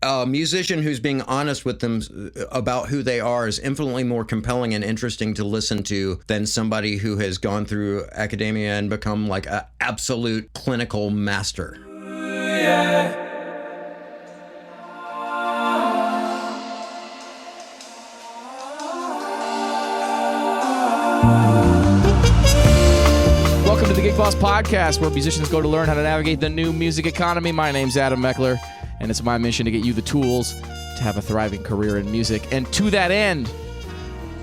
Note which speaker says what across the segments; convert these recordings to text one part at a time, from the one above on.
Speaker 1: a musician who's being honest with them about who they are is infinitely more compelling and interesting to listen to than somebody who has gone through academia and become like an absolute clinical master. Yeah.
Speaker 2: Welcome to the Gig Boss Podcast, where musicians go to learn how to navigate the new music economy. My name's Adam Meckler, and it's my mission to get you the tools to have a thriving career in music. And to that end,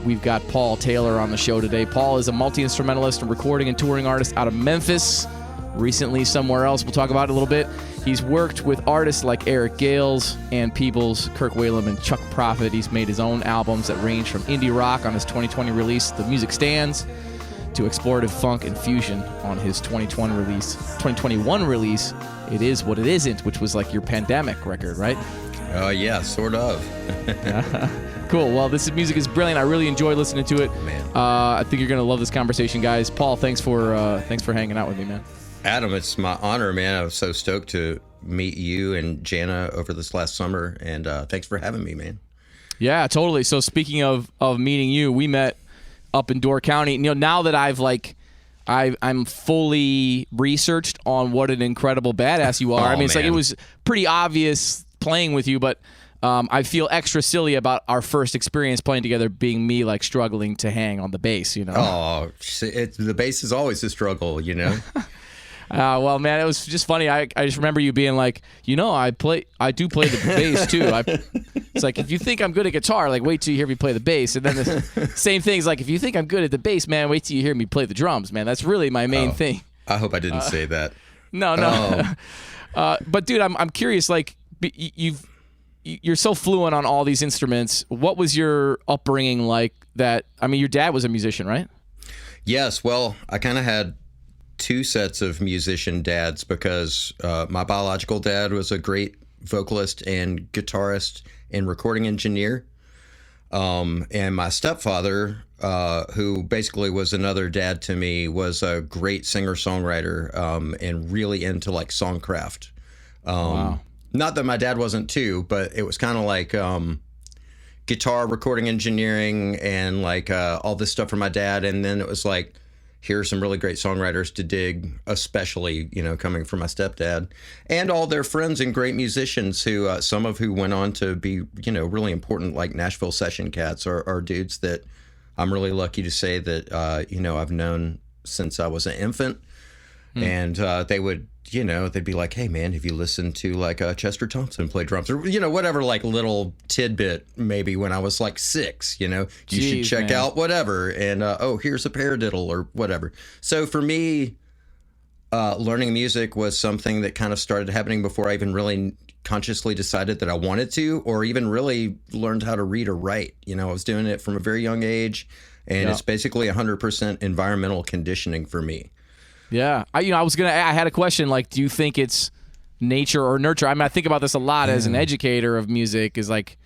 Speaker 2: we've got Paul Taylor on the show today. Paul is a multi-instrumentalist and recording and touring artist out of Memphis, recently somewhere else. We'll talk about it a little bit. He's worked with artists like Eric Gales, Ann Peebles, Kirk Whalum, and Chuck Prophet. He's made his own albums that range from indie rock on his 2020 release, The Music Stands, to explorative funk and fusion on his 2021 release, It Is What It Isn't, which was like your pandemic record, right?
Speaker 1: Yeah, sort of.
Speaker 2: Cool. Well, music is brilliant. I really enjoyed listening to it.
Speaker 1: Man.
Speaker 2: I think you're going to love this conversation, guys. Paul, thanks for hanging out with me, man.
Speaker 1: Adam, it's my honor, man. I was so stoked to meet you and Jana over this last summer, and thanks for having me, man.
Speaker 2: Yeah, totally. So speaking of meeting you, we met up in Door County. You know, now that I'm fully researched on what an incredible badass you are. I mean, it's like it was pretty obvious playing with you, but I feel extra silly about our first experience playing together being me like struggling to hang on the bass, you know?
Speaker 1: Oh, the bass is always a struggle, you know?
Speaker 2: Well, man, it was just funny. I just remember you being like, you know, I do play the bass too. It's like, if you think I'm good at guitar, like wait till you hear me play the bass. And then the same thing is like, if you think I'm good at the bass, man, wait till you hear me play the drums, man. That's really my main thing.
Speaker 1: I hope I didn't say that.
Speaker 2: No. But dude, I'm curious. Like, you're so fluent on all these instruments. What was your upbringing like? That, I mean, your dad was a musician, right?
Speaker 1: Yes. Well, I kind of had two sets of musician dads because my biological dad was a great vocalist and guitarist and recording engineer. And my stepfather, who basically was another dad to me, was a great singer-songwriter and really into like songcraft.
Speaker 2: Wow.
Speaker 1: Not that my dad wasn't too, but it was kind of like guitar, recording engineering, and like all this stuff from my dad. And then it was like, here are some really great songwriters to dig, especially, you know, coming from my stepdad, and all their friends and great musicians who, some of who went on to be, you know, really important, like Nashville session cats are dudes that I'm really lucky to say that, you know, I've known since I was an infant. And they would, you know, they'd be like, hey, man, have you listened to like Chester Thompson play drums, or, you know, whatever, like little tidbit maybe when I was like 6, you know, you should check out whatever. And, here's a paradiddle or whatever. So for me, learning music was something that kind of started happening before I even really consciously decided that I wanted to, or even really learned how to read or write. You know, I was doing it from a very young age, and it's basically 100% environmental conditioning for me.
Speaker 2: Yeah. I had a question, like, do you think it's nature or nurture? I mean, I think about this a lot as an educator of music, is like,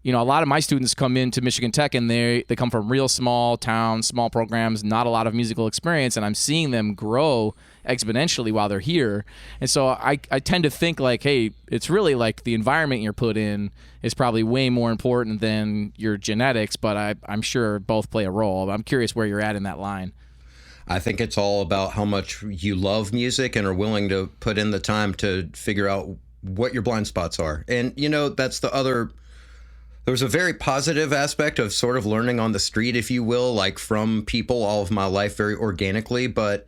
Speaker 2: you know, a lot of my students come into Michigan Tech and they come from real small towns, small programs, not a lot of musical experience, and I'm seeing them grow exponentially while they're here. And so I tend to think like, hey, it's really like the environment you're put in is probably way more important than your genetics, but I'm sure both play a role. I'm curious where you're at in that line.
Speaker 1: I think it's all about how much you love music and are willing to put in the time to figure out what your blind spots are. And, you know, that's there was a very positive aspect of sort of learning on the street, if you will, like from people all of my life very organically. But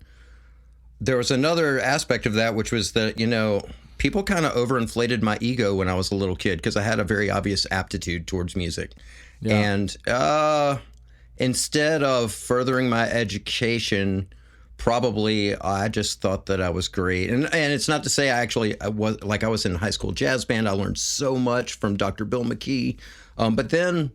Speaker 1: there was another aspect of that, which was that, you know, people kind of overinflated my ego when I was a little kid because I had a very obvious aptitude towards music. Yeah. And, instead of furthering my education, probably I just thought that I was great. And it's not to say I was in high school jazz band. I learned so much from Dr. Bill McKee. But then,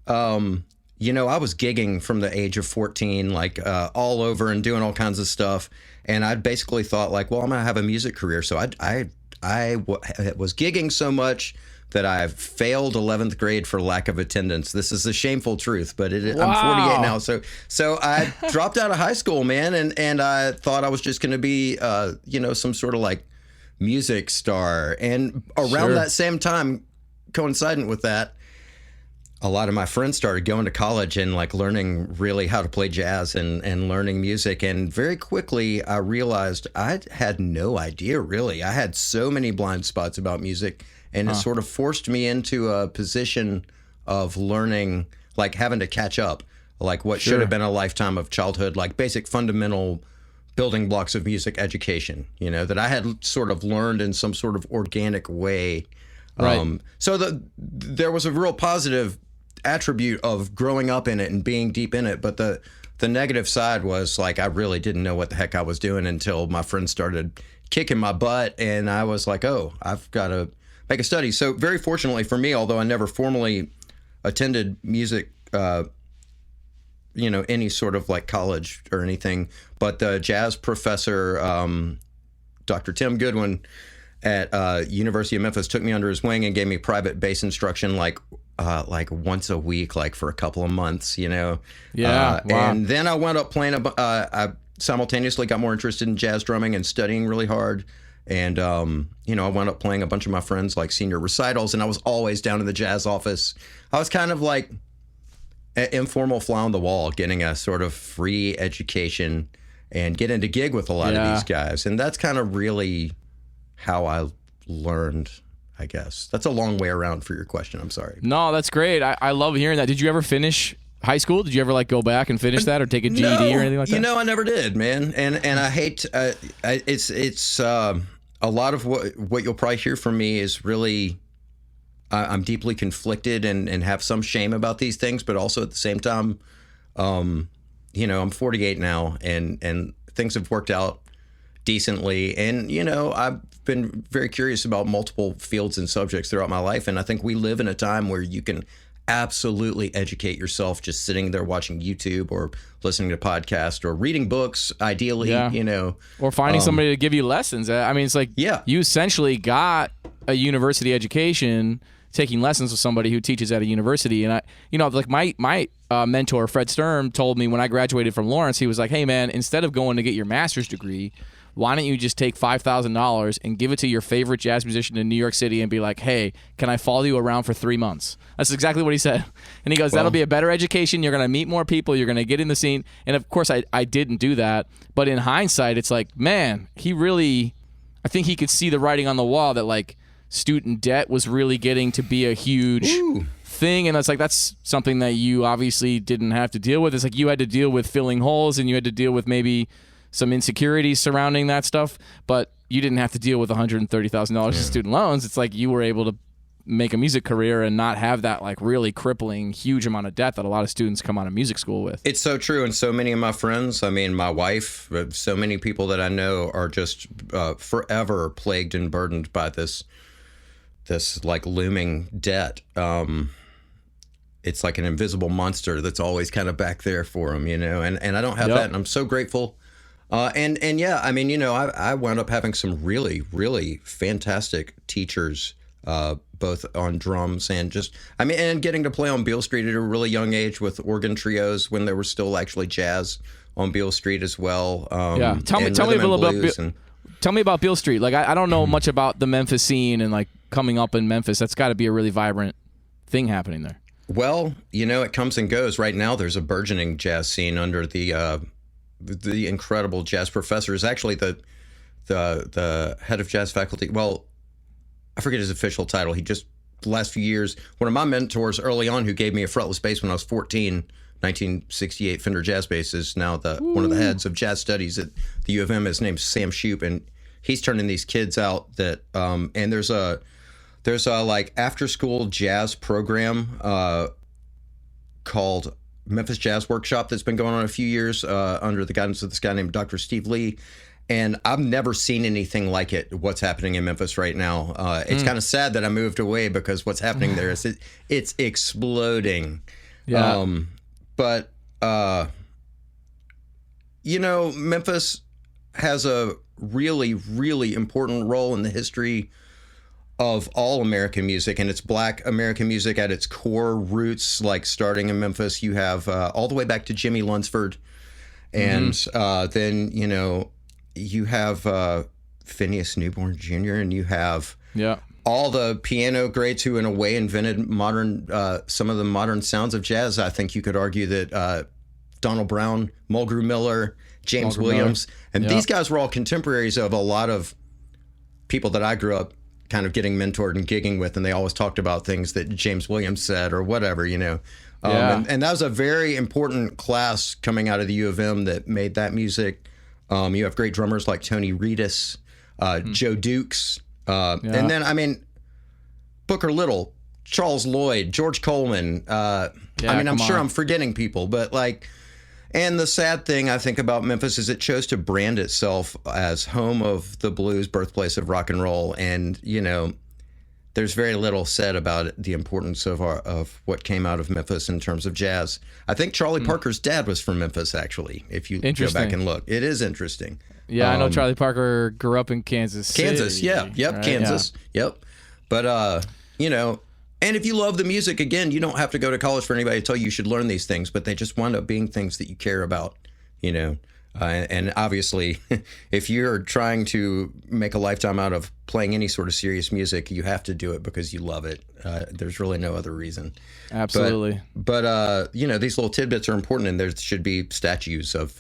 Speaker 1: you know, I was gigging from the age of 14, like all over and doing all kinds of stuff. And I basically thought like, well, I'm going to have a music career. So I was gigging so much that I've failed 11th grade for lack of attendance. This is the shameful truth, but
Speaker 2: Wow.
Speaker 1: I'm 48 now. So I dropped out of high school, man, and I thought I was just going to be, you know, some sort of like music star. And around that same time, coincident with that, a lot of my friends started going to college and like learning really how to play jazz and learning music. And very quickly I realized I had no idea really. I had so many blind spots about music, and it sort of forced me into a position of learning, like having to catch up, like what should have been a lifetime of childhood, like basic fundamental building blocks of music education, you know, that I had sort of learned in some sort of organic way.
Speaker 2: Right.
Speaker 1: So there was a real positive attribute of growing up in it and being deep in it, but the negative side was like I really didn't know what the heck I was doing until my friends started kicking my butt, and I was like, oh, I've got to make a study. So very fortunately for me, although I never formally attended music, any sort of like college or anything, but the jazz professor, Dr. Tim Goodwin at University of Memphis, took me under his wing and gave me private bass instruction like once a week, like for a couple of months, you know.
Speaker 2: Yeah. Wow.
Speaker 1: And then I wound up playing. I simultaneously got more interested in jazz drumming and studying really hard. And I wound up playing a bunch of my friends like senior recitals, and I was always down in the jazz office. I was kind of like an informal fly on the wall, getting a sort of free education and getting to gig with a lot of these guys. And that's kind of really how I learned, I guess. That's a long way around for your question. I'm sorry.
Speaker 2: No, that's great. I love hearing that. Did you ever finish high school? Did you ever like go back and finish that or take a GED or anything like that?
Speaker 1: You know, I never did, man. And I hate, it's a lot of what you'll probably hear from me is really, I'm deeply conflicted and have some shame about these things, but also at the same time, I'm 48 now and things have worked out decently. And, I've been very curious about multiple fields and subjects throughout my life. And I think we live in a time where you can absolutely educate yourself just sitting there watching YouTube or listening to podcasts or reading books, ideally,
Speaker 2: Or finding somebody to give you lessons. I mean, it's like you essentially got a university education taking lessons with somebody who teaches at a university. And like my mentor, Fred Sturm, told me when I graduated from Lawrence, he was like, hey man, instead of going to get your master's degree, why don't you just take $5,000 and give it to your favorite jazz musician in New York City and be like, hey, can I follow you around for 3 months? That's exactly what he said. And he goes, that'll be a better education. You're going to meet more people. You're going to get in the scene. And of course, I didn't do that. But in hindsight, it's like, man, I think he could see the writing on the wall that like student debt was really getting to be a huge thing. And that's something that you obviously didn't have to deal with. It's like you had to deal with filling holes and you had to deal with maybe some insecurities surrounding that stuff, but you didn't have to deal with $130,000 in student loans. It's like you were able to make a music career and not have that like really crippling huge amount of debt that a lot of students come out of music school with.
Speaker 1: It's so true. And so many of my friends, I mean, my wife, so many people that I know are just forever plagued and burdened by this like looming debt. It's like an invisible monster that's always kind of back there for them, and I don't have that. And I'm so grateful. And yeah, I mean, I wound up having some really, really fantastic teachers, both on drums and and getting to play on Beale Street at a really young age with organ trios when there was still actually jazz on Beale Street as well.
Speaker 2: Tell me a little bit. Tell me about Beale Street. Like, I don't know much about the Memphis scene and like coming up in Memphis. That's got to be a really vibrant thing happening there.
Speaker 1: Well, it comes and goes. Right now, there's a burgeoning jazz scene under the incredible jazz professors. Actually, the head of jazz faculty. Well, I forget his official title. He just the last few years, one of my mentors early on, who gave me a fretless bass when I was 14, 1968 Fender jazz bass, is now one of the heads of jazz studies at the U of M. His name's Sam Shoup, and he's turning these kids out that. And there's a like after school jazz program called Memphis Jazz Workshop that's been going on a few years under the guidance of this guy named Dr. Steve Lee. And I've never seen anything like it, what's happening in Memphis right now. It's kind of sad that I moved away because what's happening there is it's exploding.
Speaker 2: Yeah.
Speaker 1: But Memphis has a really, really important role in the history of all American music, and it's Black American music at its core roots, like starting in Memphis. You have all the way back to Jimmy Lunsford, and then you have Phineas Newborn Jr., and you have all the piano greats who in a way invented modern, some of the modern sounds of jazz. I think you could argue that Donald Brown, Mulgrew Miller, James Williams, and these guys were all contemporaries of a lot of people that I grew up kind of getting mentored and gigging with, and they always talked about things that James Williams said or whatever, you know. And that was a very important class coming out of the U of M that made that music. You have great drummers like Tony Reedus, Joe Dukes, and then, I mean, Booker Little, Charles Lloyd, George Coleman. I mean, I'm sure I'm forgetting people, but like, and the sad thing I think about Memphis is it chose to brand itself as home of the blues, birthplace of rock and roll. And, you know, there's very little said about it, the importance of what came out of Memphis in terms of jazz. I think Charlie Parker's dad was from Memphis, actually, if you go back and look. It is interesting.
Speaker 2: Yeah, I know Charlie Parker grew up in Kansas City.
Speaker 1: Kansas, right? Kansas. Yeah. Yep. But, you know, and if you love the music, again, you don't have to go to college for anybody to tell you should learn these things, but they just wind up being things that you care about, you know. And obviously, if you're trying to make a lifetime out of playing any sort of serious music, you have to do it because you love it. There's really no other reason.
Speaker 2: Absolutely.
Speaker 1: But you know, these little tidbits are important, and there should be statues of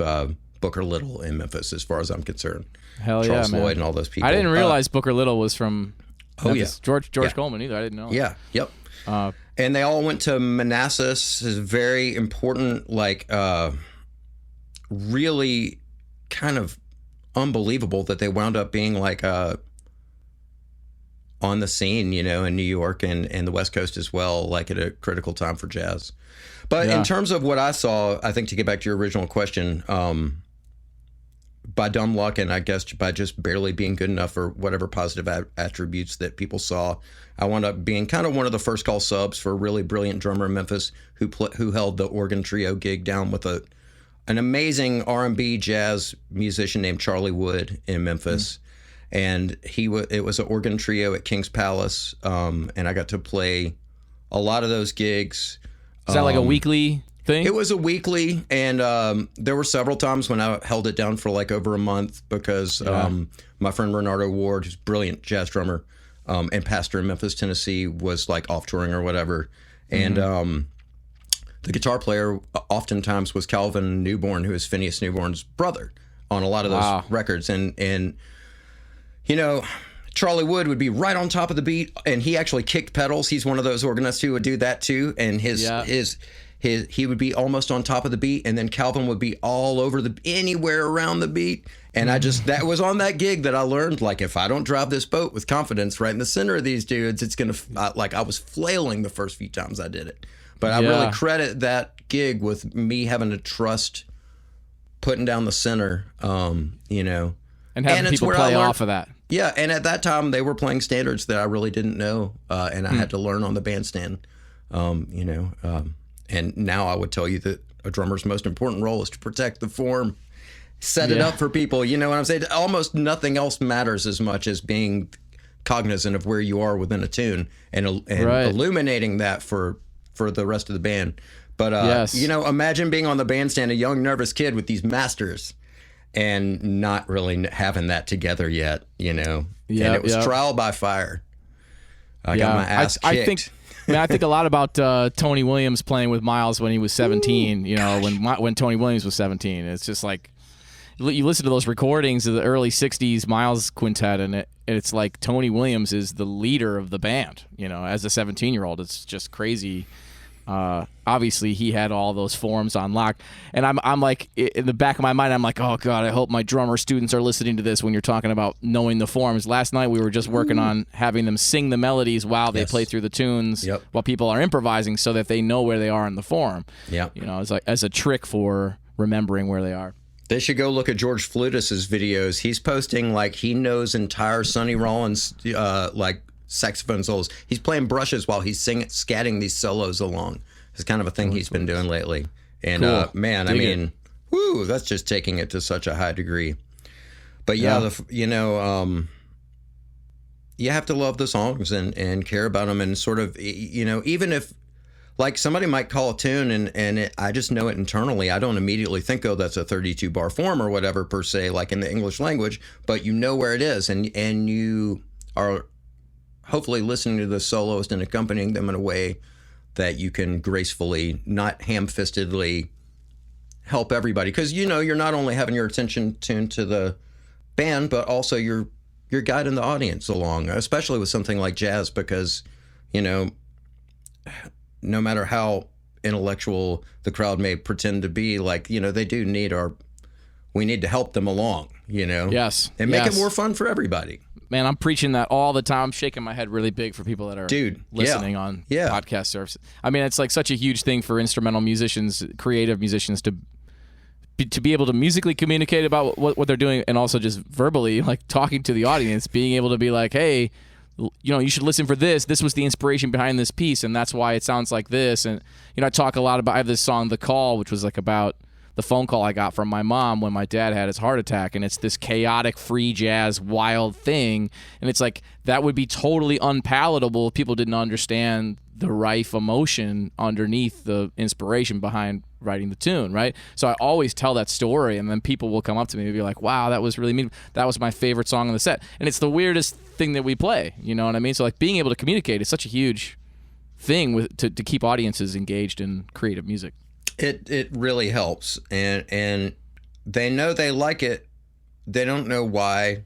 Speaker 1: Booker Little in Memphis, as far as I'm concerned.
Speaker 2: Hell
Speaker 1: Charles
Speaker 2: yeah, man.
Speaker 1: Lloyd and all those people.
Speaker 2: I didn't realize Booker Little was from Memphis.
Speaker 1: Yeah.
Speaker 2: George Coleman either. I didn't know.
Speaker 1: Yeah. Yep. And they all went to Manassas. Is very important, like really kind of unbelievable that they wound up being like on the scene, you know, in New York and the West Coast as well, like at a critical time for jazz. But in terms of what I saw, I think to get back to your original question, by dumb luck and I guess by just barely being good enough or whatever positive attributes that people saw, I wound up being kind of one of the first call subs for a really brilliant drummer in Memphis who held the organ trio gig down with an amazing R&B jazz musician named Charlie Wood in Memphis. And it was an organ trio at King's Palace, and I got to play a lot of those gigs.
Speaker 2: Is that like a weekly thing?
Speaker 1: It was a weekly, and there were several times when I held it down for like over a month because my friend Renardo Ward, who's a brilliant jazz drummer and pastor in Memphis, Tennessee, was like off touring or whatever. And the guitar player oftentimes was Calvin Newborn, who is Phineas Newborn's brother on a lot of those records. And you know, Charlie Wood would be right on top of the beat, and he actually kicked pedals. He's one of those organists who would do that too. And he would be almost on top of the beat, and then Calvin would be all over anywhere around the beat. And that was on that gig that I learned, like, if I don't drive this boat with confidence right in the center of these dudes, it's going to, like, I was flailing the first few times I did it. But I really credit that gig with me having to trust putting down the center, you know.
Speaker 2: And having people play off of that.
Speaker 1: Yeah, and at that time, they were playing standards that I really didn't know, and I had to learn on the bandstand, you know. And now I would tell you that a drummer's most important role is to protect the form, set it up for people. You know what I'm saying? Almost nothing else matters as much as being cognizant of where you are within a tune and illuminating that for the rest of the band. But, you know, imagine being on the bandstand, a young, nervous kid with these masters and not really having that together yet, you know. And it was trial by fire. I got my ass kicked.
Speaker 2: I think a lot about Tony Williams playing with Miles when he was 17. You know, when Tony Williams was 17, it's just like you listen to those recordings of the early '60s Miles Quintet, and it's like Tony Williams is the leader of the band. You know, as a 17-year-old, it's just crazy. Obviously, he had all those forms on lock, and I'm like, in the back of my mind, I'm like, oh god, I hope my drummer students are listening to this when you're talking about knowing the forms. Last night we were just working on having them sing the melodies while they play through the tunes, while people are improvising, so that they know where they are in the form. You know, it's like as a trick for remembering where they are.
Speaker 1: They should go look at George Flutus's videos. He's posting like he knows entire Sonny Rollins like saxophone solos. He's playing brushes while he's scatting these solos along. It's kind of a thing he's been doing lately. And man, I mean, woo, that's just taking it to such a high degree. But you know, you have to love the songs and care about them, and sort of, you know, even if like somebody might call a tune and I just know it internally. I don't immediately think, oh, that's a 32 bar form or whatever per se, like in the English language, but you know where it is, and you are hopefully listening to the soloist and accompanying them in a way that you can gracefully, not ham-fistedly help everybody. Because, you're not only having your attention tuned to the band, but also you're guiding the audience along, especially with something like jazz, because, no matter how intellectual the crowd may pretend to be, like, they do need we need to help them along,
Speaker 2: Yes.
Speaker 1: and make it more fun for everybody.
Speaker 2: Man, I'm preaching that all the time. I'm shaking my head really big for people that are listening on podcast services. I mean, it's like such a huge thing for instrumental musicians, creative musicians to be able to musically communicate about what they're doing, and also just verbally, like talking to the audience, being able to be like, hey, you should listen for this. This was the inspiration behind this piece, and that's why it sounds like this. And, I talk a lot about, I have this song, The Call, which was like about the phone call I got from my mom when my dad had his heart attack, and it's this chaotic, free jazz, wild thing, and it's like that would be totally unpalatable if people didn't understand the rife emotion underneath the inspiration behind writing the tune, right? So I always tell that story, and then people will come up to me and be like, wow, that was really meaningful. That was my favorite song on the set. And it's the weirdest thing that we play, you know what I mean? So like being able to communicate is such a huge thing to keep audiences engaged in creative music.
Speaker 1: It really helps, and they know they like it. They don't know why.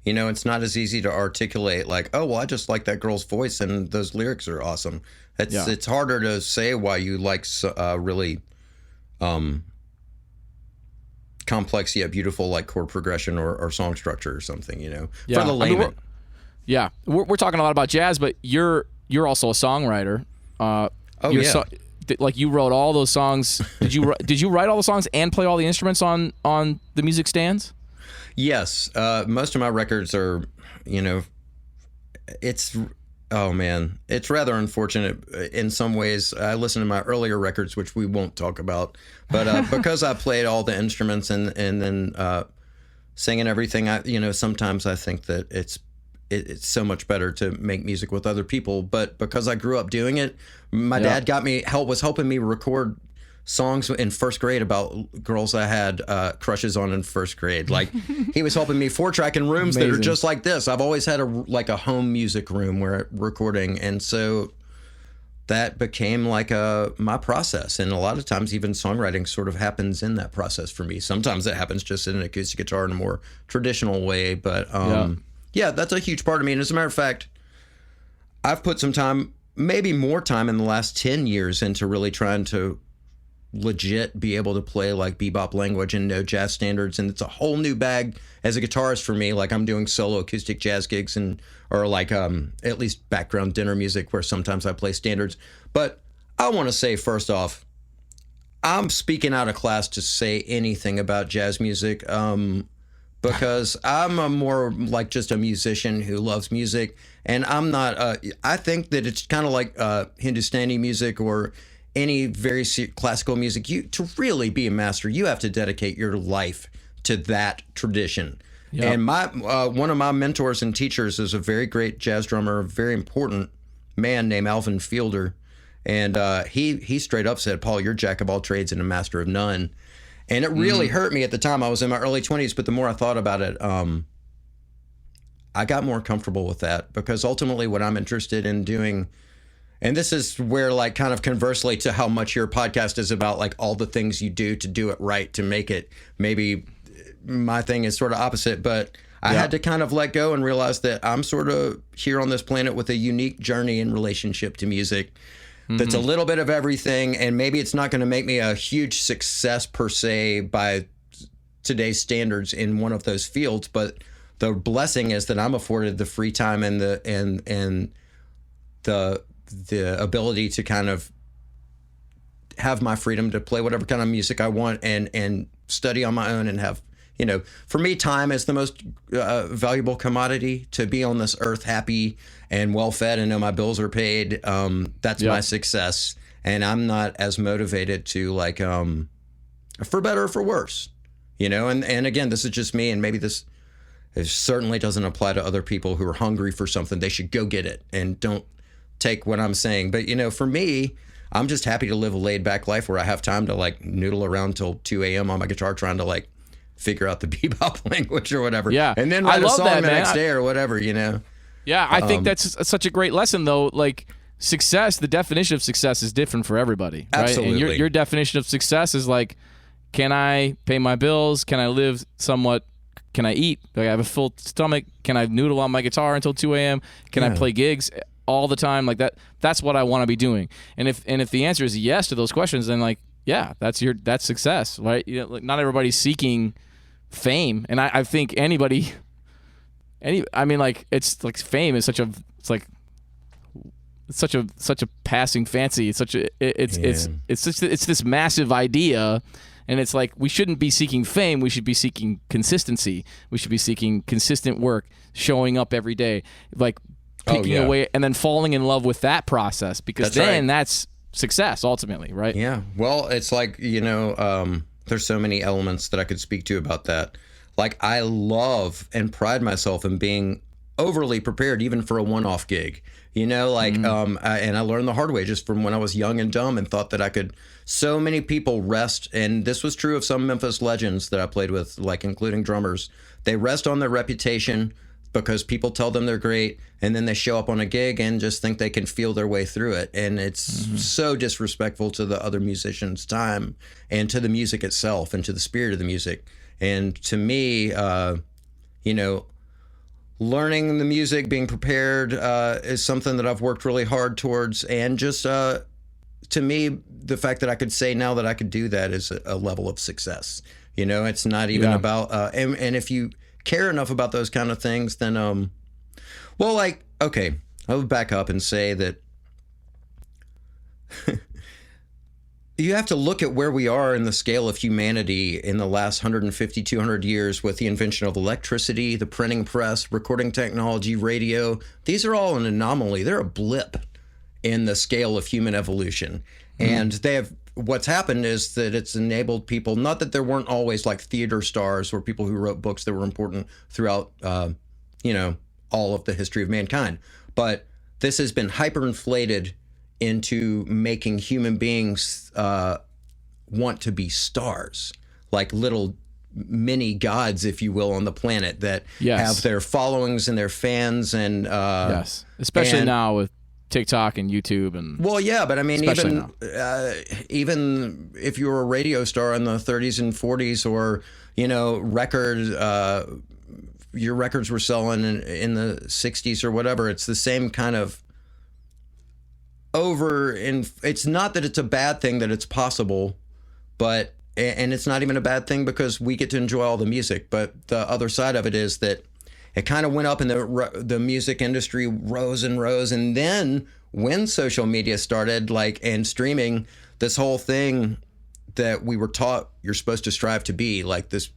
Speaker 1: It's not as easy to articulate like, oh, well, I just like that girl's voice and those lyrics are awesome. It's harder to say why you like really complex yet beautiful like chord progression or song structure or something, for the layman.
Speaker 2: We're talking a lot about jazz, but you're also a songwriter. Like you wrote all those songs. Did you write all the songs and play all the instruments on the music stands?
Speaker 1: Yes. Most of my records are, it's rather unfortunate in some ways. I listen to my earlier records, which we won't talk about, but because I played all the instruments and then singing everything, sometimes I think that it's so much better to make music with other people. But because I grew up doing it, my dad was helping me record songs in first grade about girls I had crushes on in first grade. Like he was helping me 4-track in rooms that are just like this. I've always had a home music room where recording, and so that became like my process. And a lot of times even songwriting sort of happens in that process for me. Sometimes it happens just in an acoustic guitar in a more traditional way, but that's a huge part of me. And as a matter of fact, I've put some time, maybe more time in the last 10 years into really trying to legit be able to play like bebop language and know jazz standards. And it's a whole new bag as a guitarist for me. Like I'm doing solo acoustic jazz gigs or like at least background dinner music where sometimes I play standards. But I want to say first off, I'm speaking out of class to say anything about jazz music. Because I'm a more like just a musician who loves music, and I'm not. I think that it's kind of like Hindustani music or any very classical music. To really be a master, you have to dedicate your life to that tradition. Yep. And my one of my mentors and teachers is a very great jazz drummer, a very important man named Alvin Fielder, and he straight up said, "Paul, you're jack of all trades and a master of none." And it really hurt me at the time. I was in my early 20s, but the more I thought about it, I got more comfortable with that, because ultimately what I'm interested in doing, and this is where like kind of conversely to how much your podcast is about like all the things you do to do it right, to make it, maybe my thing is sort of opposite, but I had to kind of let go and realize that I'm sort of here on this planet with a unique journey in relationship to music. That's a little bit of everything, and maybe it's not going to make me a huge success per se by today's standards in one of those fields, but the blessing is that I'm afforded the free time and the ability to kind of have my freedom to play whatever kind of music I want and study on my own and have, for me, time is the most valuable commodity. To be on this earth happy and well-fed and know my bills are paid, that's my success. And I'm not as motivated to like, for better or for worse, and again, this is just me, and maybe it certainly doesn't apply to other people who are hungry for something. They should go get it and don't take what I'm saying. But, for me, I'm just happy to live a laid-back life where I have time to like noodle around till 2 a.m. on my guitar trying to like figure out the bebop language or whatever.
Speaker 2: Yeah.
Speaker 1: And then write a song
Speaker 2: that,
Speaker 1: the
Speaker 2: man.
Speaker 1: next day or whatever,
Speaker 2: Yeah, I think that's such a great lesson, though. Like, success, the definition of success is different for everybody, right?
Speaker 1: Absolutely.
Speaker 2: And your definition of success is like, can I pay my bills? Can I live somewhat? Can I eat? Do I have a full stomach? Can I noodle on my guitar until 2 a.m.? Can I play gigs all the time? Like that. That's what I want to be doing. And if the answer is yes to those questions, then like, yeah, that's success, right? You know, like not everybody's seeking fame, and I think it's like fame is such a passing fancy. It's this massive idea. And it's like we shouldn't be seeking fame. We should be seeking consistency. We should be seeking consistent work, showing up every day, like picking away and then falling in love with that process because that's success ultimately, right?
Speaker 1: Yeah. Well, it's like, there's so many elements that I could speak to about that. Like I love and pride myself in being overly prepared even for a one-off gig. And I learned the hard way just from when I was young and dumb and thought that I could. So many people rest, and this was true of some Memphis legends that I played with, like including drummers. They rest on their reputation because people tell them they're great, and then they show up on a gig and just think they can feel their way through it. And it's so disrespectful to the other musicians' time and to the music itself and to the spirit of the music. And to me, learning the music, being prepared is something that I've worked really hard towards. And just to me, the fact that I could say now that I could do that is a level of success. It's not even about, and if you care enough about those kind of things, then, I would back up and say that you have to look at where we are in the scale of humanity in the last 150, 200 years with the invention of electricity, the printing press, recording technology, radio. These are all an anomaly. They're a blip in the scale of human evolution. And what's happened is that it's enabled people, not that there weren't always like theater stars or people who wrote books that were important throughout, all of the history of mankind, but this has been hyperinflated into making human beings want to be stars, like little mini gods, if you will, on the planet that have their followings and their fans. And
Speaker 2: especially now with TikTok and YouTube and
Speaker 1: but I mean, even if you were a radio star in the 30s and 40s, or your records were selling in the 60s or whatever, it's the same kind of it's not that it's a bad thing that it's possible, but and it's not even a bad thing because we get to enjoy all the music, but the other side of it is that it kind of went up and the music industry rose and rose. And then when social media started, and streaming, this whole thing that we were taught you're supposed to strive to be, like this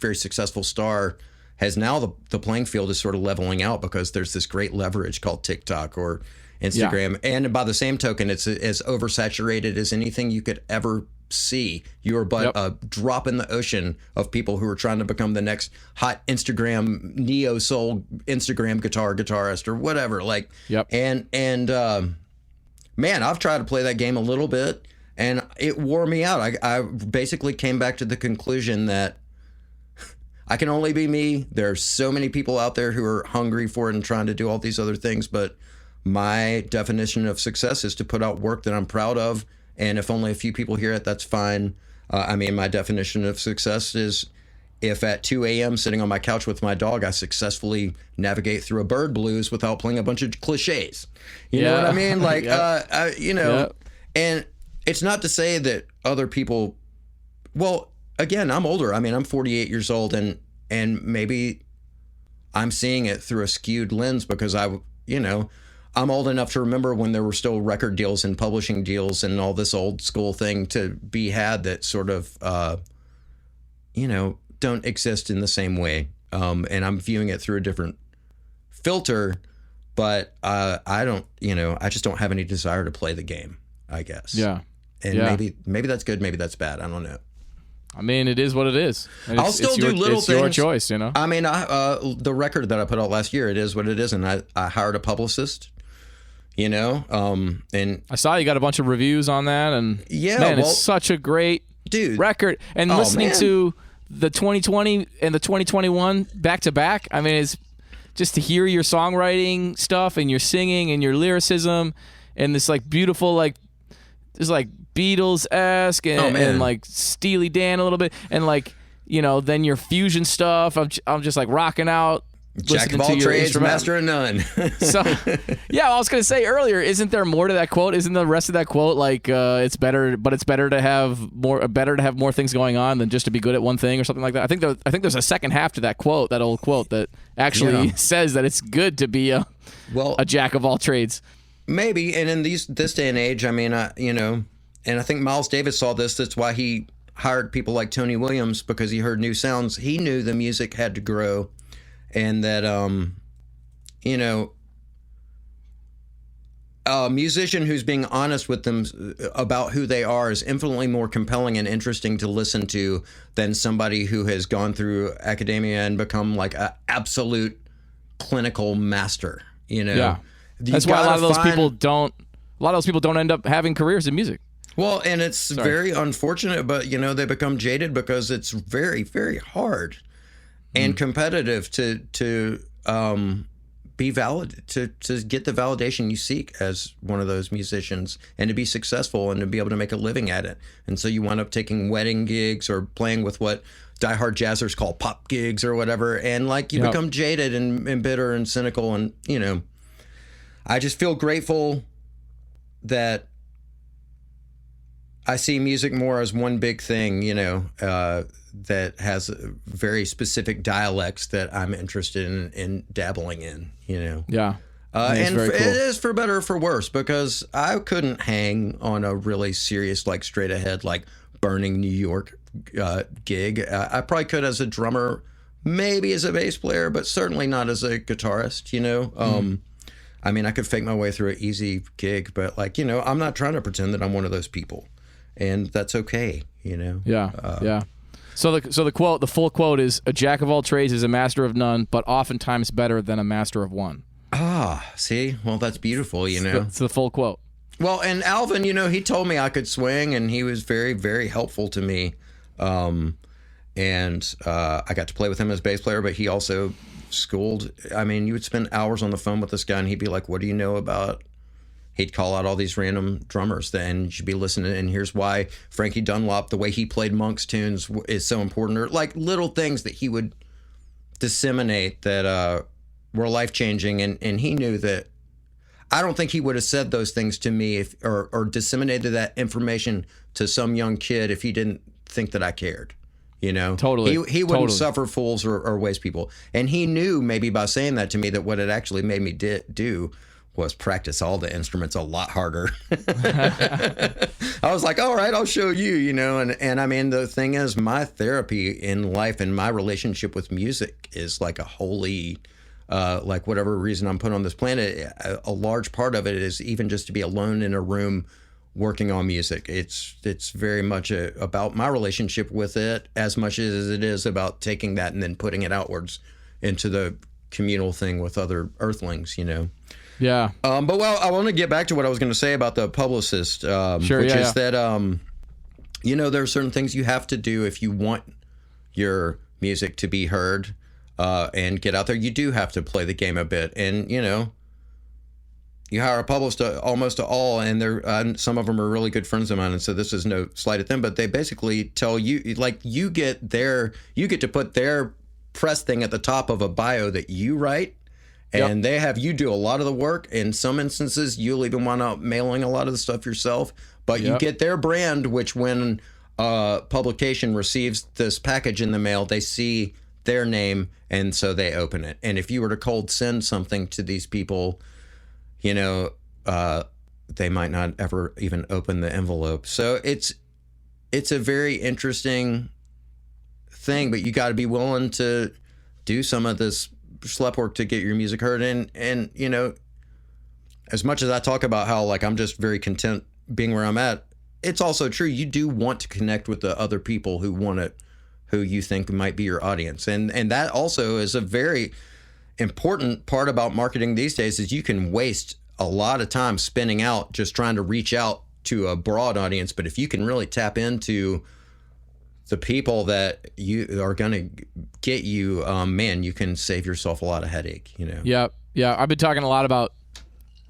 Speaker 1: very successful star, has now the playing field is sort of leveling out because there's this great leverage called TikTok or Instagram. Yeah. And by the same token, it's as oversaturated as anything you could ever see. You are but a drop in the ocean of people who are trying to become the next hot Instagram neo soul Instagram guitarist or whatever. Man, I've tried to play that game a little bit and it wore me out. I basically came back to the conclusion that I can only be me. There's so many people out there who are hungry for it and trying to do all these other things, but my definition of success is to put out work that I'm proud of. And if only a few people hear it, that's fine. My definition of success is if at 2 a.m. sitting on my couch with my dog, I successfully navigate through a bird blues without playing a bunch of cliches. You know what I mean? And it's not to say that other people, well, again, I'm older. I'm 48 years old and maybe I'm seeing it through a skewed lens because I'm old enough to remember when there were still record deals and publishing deals and all this old school thing to be had that sort of, don't exist in the same way. And I'm viewing it through a different filter, but I don't, I just don't have any desire to play the game, I guess.
Speaker 2: Yeah.
Speaker 1: And maybe that's good. Maybe that's bad. I don't know.
Speaker 2: It is what it is.
Speaker 1: I'll still do little things.
Speaker 2: It's your choice,
Speaker 1: the record that I put out last year, it is what it is. And I hired a publicist. And
Speaker 2: I saw you got a bunch of reviews on that, and it's such a great record. And listening to the 2020 and the 2021 back to back, just to hear your songwriting stuff and your singing and your lyricism and this like beautiful like this like Beatles-esque and like Steely Dan a little bit and like then your fusion stuff. I'm just like rocking out.
Speaker 1: Jack of all trades, master of none.
Speaker 2: So, yeah, I was gonna say earlier, isn't there more to that quote? Isn't the rest of that quote like it's better to have more things going on than just to be good at one thing or something like that? I think there's a second half to that quote, that old quote that actually says that it's good to be a jack of all trades. Maybe,
Speaker 1: and in this day and age, I mean, and I think Miles Davis saw this. That's why he hired people like Tony Williams, because he heard new sounds. He knew the music had to grow. And that, a musician who's being honest with them about who they are is infinitely more compelling and interesting to listen to than somebody who has gone through academia and become like an absolute clinical master.
Speaker 2: Yeah, that's why a lot of those people don't end up having careers in music.
Speaker 1: Well, and it's very unfortunate, but they become jaded because it's very, very hard and competitive to be valid, to get the validation you seek as one of those musicians, and to be successful and to be able to make a living at it. And so you wind up taking wedding gigs or playing with what diehard jazzers call pop gigs or whatever, and like you become jaded and bitter and cynical. And I just feel grateful that I see music more as one big thing, that has very specific dialects that I'm interested in dabbling in,
Speaker 2: Yeah.
Speaker 1: And
Speaker 2: very cool.
Speaker 1: It is for better or for worse, because I couldn't hang on a really serious, like straight ahead, like burning New York gig. I probably could as a drummer, maybe as a bass player, but certainly not as a guitarist, I mean, I could fake my way through an easy gig, but I'm not trying to pretend that I'm one of those people. And that's okay,
Speaker 2: Yeah, yeah. So the full quote is, "A jack of all trades is a master of none, but oftentimes better than a master of one."
Speaker 1: Ah, see? Well, that's beautiful,
Speaker 2: It's the full quote.
Speaker 1: Well, and Alvin, he told me I could swing, and he was very, very helpful to me. And I got to play with him as bass player, but he also schooled. I mean, you would spend hours on the phone with this guy, and he'd be like, "What do you know about?" He'd call out all these random drummers, and you should be listening. And here's why Frankie Dunlop, the way he played Monk's tunes, is so important. Or like little things that he would disseminate that were life changing. And he knew that. I don't think he would have said those things to me or disseminated that information to some young kid if he didn't think that I cared.
Speaker 2: Totally.
Speaker 1: He wouldn't suffer fools or waste people. And he knew maybe by saying that to me that what it actually made me do was practice all the instruments a lot harder. I was like, all right, I'll show you, and I mean, the thing is, my therapy in life and my relationship with music is like a holy, like whatever reason I'm put on this planet, a large part of it is even just to be alone in a room working on music. It's very much about my relationship with it as much as it is about taking that and then putting it outwards into the communal thing with other earthlings,
Speaker 2: Yeah.
Speaker 1: But I want to get back to what I was going to say about the publicist, which is that, there are certain things you have to do if you want your music to be heard and get out there. You do have to play the game a bit, and you hire a publicist almost to all, and they're some of them are really good friends of mine, and so this is no slight at them, but they basically tell you, like, you get to put their press thing at the top of a bio that you write. And they have you do a lot of the work. In some instances, you'll even wind up mailing a lot of the stuff yourself. But you get their brand, which when publication receives this package in the mail, they see their name, and so they open it. And if you were to cold send something to these people, they might not ever even open the envelope. So it's a very interesting thing, but you got to be willing to do some of this schlep work to get your music heard. And as much as I talk about how like I'm just very content being where I'm at, it's also true you do want to connect with the other people who want it, who you think might be your audience, and that also is a very important part about marketing these days. Is you can waste a lot of time spinning out just trying to reach out to a broad audience, but if you can really tap into the people that you are going to get you, man, you can save yourself a lot of headache, you know?
Speaker 2: Yeah. I've been talking a lot about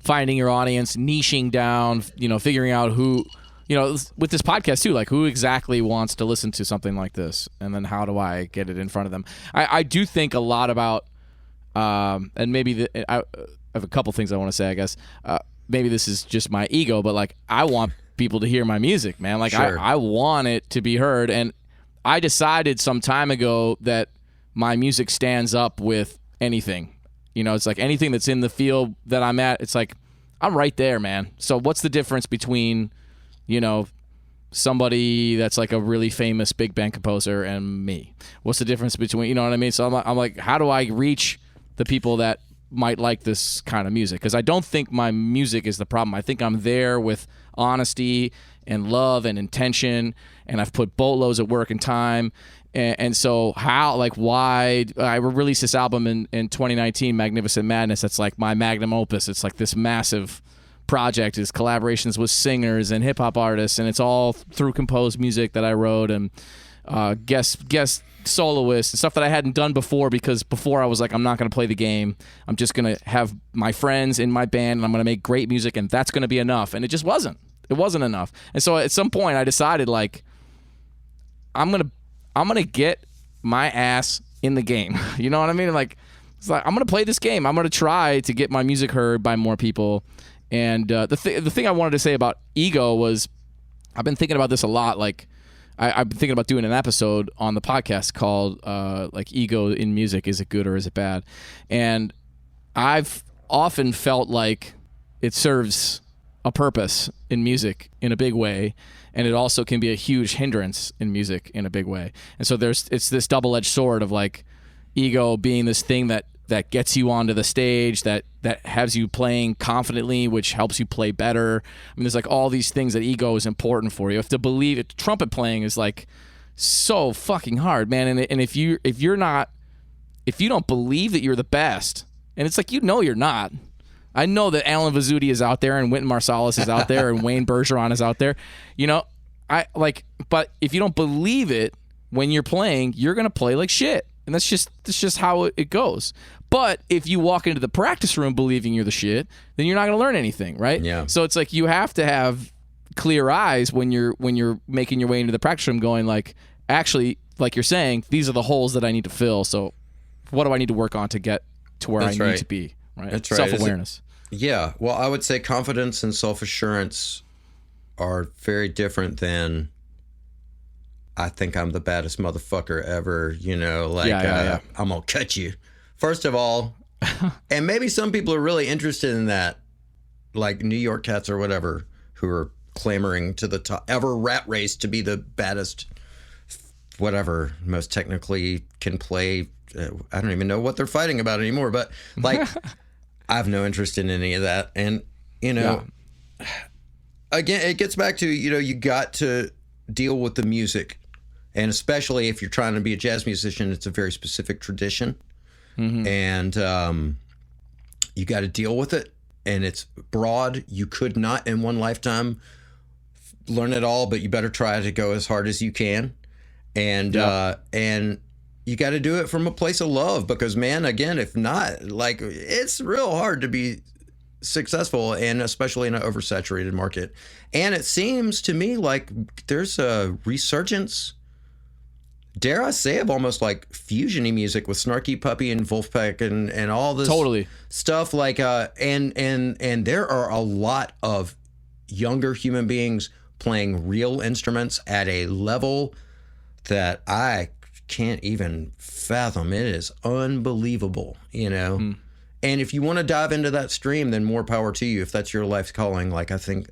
Speaker 2: finding your audience, niching down, figuring out who, with this podcast too, like who exactly wants to listen to something like this, and then how do I get it in front of them? I do think a lot about, and maybe I have a couple things I want to say, I guess. Maybe this is just my ego, but like I want people to hear my music, man. Like
Speaker 1: Sure.
Speaker 2: I want it to be heard, and I decided some time ago that my music stands up with anything. It's like anything that's in the field that I'm at, it's like I'm right there, man. So what's the difference between, somebody that's like a really famous big band composer and me? What's the difference between, you know what I mean? So I'm like, how do I reach the people that might like this kind of music? Because I don't think my music is the problem. I think I'm there with honesty and love and intention, and I've put boatloads of work and time. And so why I released this album in 2019, Magnificent Madness. That's like my magnum opus. It's like this massive project. It's collaborations with singers and hip hop artists, and it's all through composed music that I wrote, and guest soloists and stuff that I hadn't done before, because before I was like, I'm not going to play the game. I'm just going to have my friends in my band, and I'm going to make great music, and that's going to be enough. And it just wasn't. It wasn't enough. And so at some point I decided, like, I'm going to get my ass in the game. You know what I mean? Like, it's like I'm going to play this game. I'm going to try to get my music heard by more people. And the thing I wanted to say about ego was, I've been thinking about this a lot. Like, I've been thinking about doing an episode on the podcast called like ego in music. Is it good or is it bad? And I've often felt like it serves a purpose in music in a big way, and it also can be a huge hindrance in music in a big way. And so it's this double-edged sword of like ego being this thing that gets you onto the stage, that has you playing confidently, which helps you play better. I mean, there's like all these things that ego is important for. You have to believe it. Trumpet playing is like so fucking hard, man. And if you don't believe that you're the best, and it's like, you're not. I know that Alan Vizzuti is out there, and Wynton Marsalis is out there, and Wayne Bergeron is out there. But if you don't believe it when you're playing, you're gonna play like shit, and that's just how it goes. But if you walk into the practice room believing you're the shit, then you're not gonna learn anything, right?
Speaker 1: Yeah.
Speaker 2: So it's like you have to have clear eyes when you're making your way into the practice room, going like, actually, like you're saying, these are the holes that I need to fill. So what do I need to work on to get to where
Speaker 1: That's
Speaker 2: I need
Speaker 1: right.
Speaker 2: to be? Right.
Speaker 1: That's right.
Speaker 2: Self-awareness.
Speaker 1: Yeah. Well, I would say confidence and self-assurance are very different than, I think I'm the baddest motherfucker ever,
Speaker 2: Yeah.
Speaker 1: I'm going to cut you. First of all, and maybe some people are really interested in that, like New York cats or whatever, who are clamoring to the top, ever rat race to be the baddest, whatever, most technically can play. I don't even know what they're fighting about anymore, but like, I have no interest in any of that. And, again, it gets back to, you got to deal with the music. And especially if you're trying to be a jazz musician, it's a very specific tradition. Mm-hmm. And you got to deal with it. And it's broad. You could not in one lifetime learn it all, but you better try to go as hard as you can. And you got to do it from a place of love, because, man, again, if not, like, it's real hard to be successful, and especially in an oversaturated market. And it seems to me like there's a resurgence, dare I say, of almost like fusion-y music with Snarky Puppy and Wolfpack and all this
Speaker 2: Totally
Speaker 1: stuff. Like, and there are a lot of younger human beings playing real instruments at a level that I can't even fathom. It is unbelievable, And if you want to dive into that stream, then more power to you. If that's your life's calling, like, I think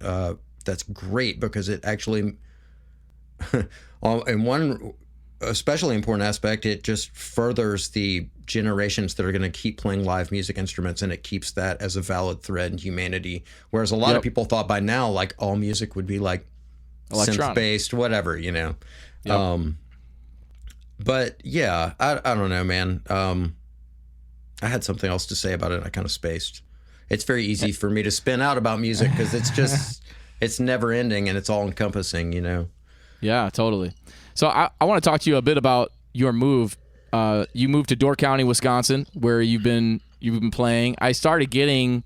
Speaker 1: that's great, because it actually, in one especially important aspect, it just furthers the generations that are going to keep playing live music instruments, and it keeps that as a valid thread in humanity. Whereas a lot of people thought by now, like, all music would be like synth-based, whatever, Yep. But yeah, I don't know, man. I had something else to say about it. I kind of spaced. It's very easy for me to spin out about music, because it's just, it's never ending, and it's all encompassing,
Speaker 2: Yeah, totally. So I want to talk to you a bit about your move. You moved to Door County, Wisconsin, where you've been playing. I started getting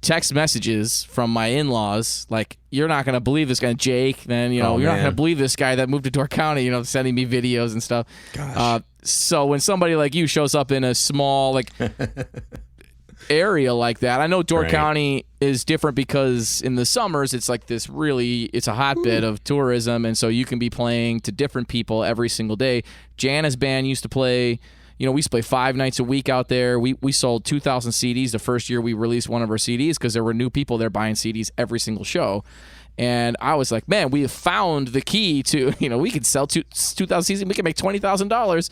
Speaker 2: text messages from my in-laws like, you're not going to believe this guy, Jake. Then, you're not going to believe this guy that moved to Door County, sending me videos and stuff.
Speaker 1: Gosh.
Speaker 2: So when somebody like you shows up in a small area like that, I know Door County is different because in the summers it's like this it's a hotbed of tourism, and so you can be playing to different people every single day. Jana's band used to play, we used to play 5 nights a week out there. We sold 2,000 CDs the first year we released one of our CDs because there were new people there buying CDs every single show. And I was like, man, we have found the key to, we could sell 2,000 CDs and we can make $20,000.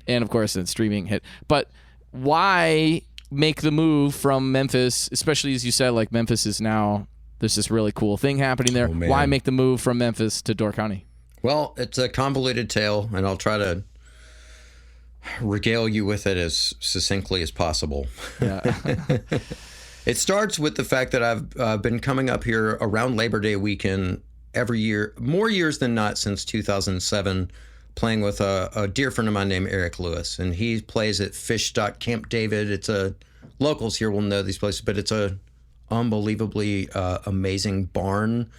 Speaker 2: And of course, then streaming hit. But why make the move from Memphis, especially as you said, like Memphis is now, there's this really cool thing happening there. Why make the move from Memphis to Door County?
Speaker 1: Well, it's a convoluted tale, and I'll try to regale you with it as succinctly as possible. Yeah. It starts with the fact that I've been coming up here around Labor Day weekend every year, more years than not since 2007, playing with a dear friend of mine named Eric Lewis, and he plays at Fish Dock Camp David. It's locals here will know these places, but it's a unbelievably amazing barn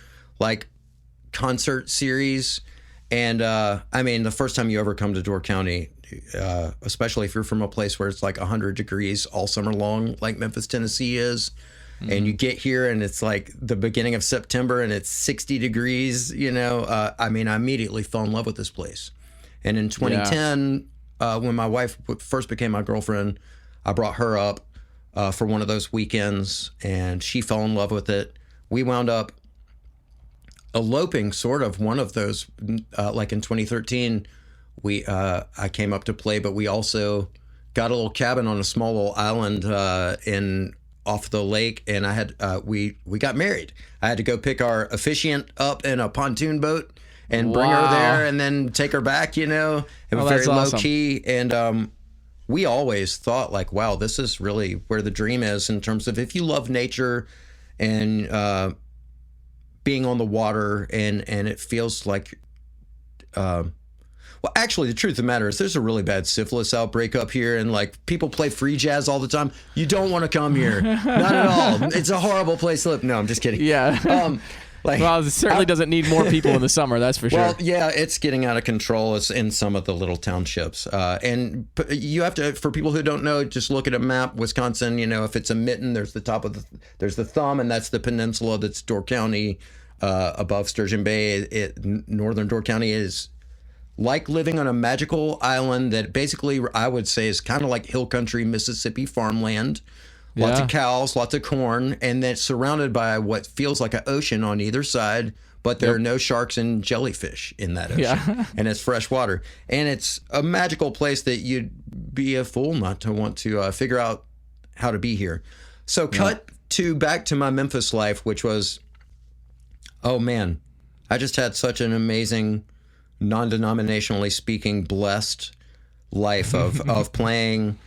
Speaker 1: concert series. And the first time you ever come to Door County, especially if you're from a place where it's 100 degrees all summer long, like Memphis, Tennessee is, and you get here and it's like the beginning of September and it's 60 degrees, I immediately fell in love with this place. And in 2010, when my wife first became my girlfriend, I brought her up for one of those weekends, and she fell in love with it. We wound up eloping sort of one of those, like in 2013, I came up to play, but we also got a little cabin on a small little island off the lake, and I had we got married. I had to go pick our officiant up in a pontoon boat and bring her there and then take her back, It was very low key. And we always thought wow, this is really where the dream is in terms of if you love nature and being on the water and it feels like, well, actually the truth of the matter is there's a really bad syphilis outbreak up here, and people play free jazz all the time. You don't want to come here. Not at all. It's a horrible place to live. No, I'm just kidding.
Speaker 2: Yeah. Well, it certainly doesn't need more people in the summer, that's for sure.
Speaker 1: Well, yeah, it's getting out of control. It's in some of the little townships. And you have to, for people who don't know, just look at a map. Wisconsin, if it's a mitten, there's there's the thumb, and that's the peninsula that's Door County above Sturgeon Bay. Northern Door County is like living on a magical island that basically I would say is kind of like hill country Mississippi farmland. Lots of cows, lots of corn, and that's surrounded by what feels like an ocean on either side, but there are no sharks and jellyfish in that ocean, and it's fresh water. And it's a magical place that you'd be a fool not to want to figure out how to be here. So back to my Memphis life, which was, oh man, I just had such an amazing, non-denominationally speaking, blessed life of playing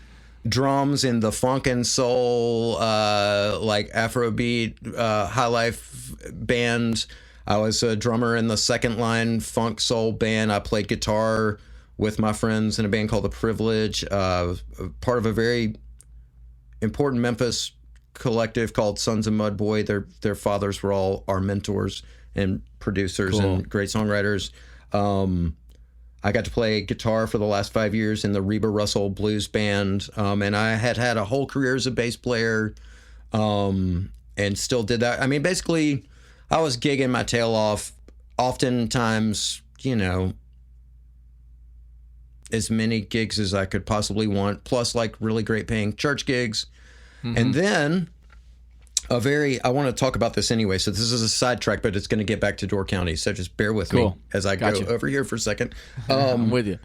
Speaker 1: drums in the funk and soul, Afrobeat, high life bands. I was a drummer in the Second Line funk soul band. I played guitar with my friends in a band called The Privilege, part of a very important Memphis collective called Sons of Mudboy. Their fathers were all our mentors and producers and great songwriters. I got to play guitar for the last 5 years in the Reba Russell Blues Band, and I had a whole career as a bass player, and still did that. Basically, I was gigging my tail off, oftentimes, as many gigs as I could possibly want, plus really great paying church gigs. Mm-hmm. And then I want to talk about this anyway, so this is a sidetrack, but it's going to get back to Door County, so just bear with me as I go over here for a second.
Speaker 2: I'm with you.